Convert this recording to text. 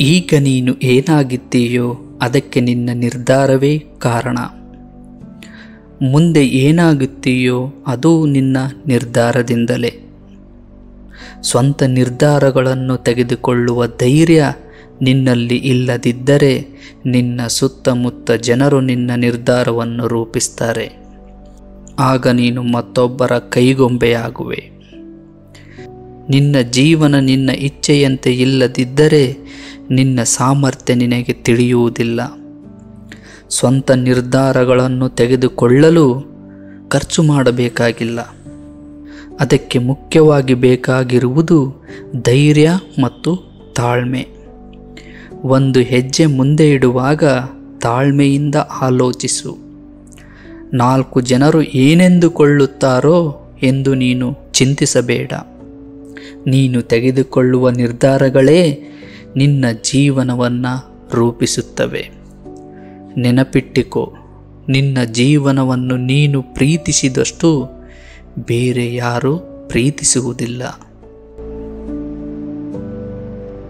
ಈಗ ನೀನು ಏನಾಗಿದ್ದೀಯೋ ಅದಕ್ಕೆ ನಿನ್ನ ನಿರ್ಧಾರವೇ ಕಾರಣ. ಮುಂದೆ ಏನಾಗುತ್ತೀಯೋ ಅದು ನಿನ್ನ ನಿರ್ಧಾರದಿಂದಲೇ. ಸ್ವಂತ ನಿರ್ಧಾರಗಳನ್ನು ತೆಗೆದುಕೊಳ್ಳುವ ಧೈರ್ಯ ನಿನ್ನಲ್ಲಿ ಇಲ್ಲದಿದ್ದರೆ ನಿನ್ನ ಸುತ್ತಮುತ್ತ ಜನರು ನಿನ್ನ ನಿರ್ಧಾರವನ್ನು ರೂಪಿಸ್ತಾರೆ. ಆಗ ನೀನು ಮತ್ತೊಬ್ಬರ ಕೈಗೊಂಬೆಯಾಗುವೆ. ನಿನ್ನ ಜೀವನ ನಿನ್ನ ಇಚ್ಛೆಯಂತೆ ಇಲ್ಲದಿದ್ದರೆ ನಿನ್ನ ಸಾಮರ್ಥ್ಯ ನಿನಗೆ ತಿಳಿಯುವುದಿಲ್ಲ. ಸ್ವಂತ ನಿರ್ಧಾರಗಳನ್ನು ತೆಗೆದುಕೊಳ್ಳಲು ಖರ್ಚು ಮಾಡಬೇಕಾಗಿಲ್ಲ. ಅದಕ್ಕೆ ಮುಖ್ಯವಾಗಿ ಬೇಕಾಗಿರುವುದು ಧೈರ್ಯ ಮತ್ತು ತಾಳ್ಮೆ. ಒಂದು ಹೆಜ್ಜೆ ಮುಂದೆ ಇಡುವಾಗ ತಾಳ್ಮೆಯಿಂದ ಆಲೋಚಿಸು. 4 ಜನರು ಏನೆಂದುಕೊಳ್ಳುತ್ತಾರೋ ಎಂದು ನೀನು ಚಿಂತಿಸಬೇಡ. ನೀನು ತೆಗೆದುಕೊಳ್ಳುವ ನಿರ್ಧಾರಗಳೇ ನಿನ್ನ ಜೀವನವನ್ನು ರೂಪಿಸುತ್ತವೆ. ನೆನಪಿಟ್ಟಿಕೋ, ನಿನ್ನ ಜೀವನವನ್ನು ನೀನು ಪ್ರೀತಿಸಿದಷ್ಟು ಬೇರೆ ಯಾರೂ ಪ್ರೀತಿಸುವುದಿಲ್ಲ.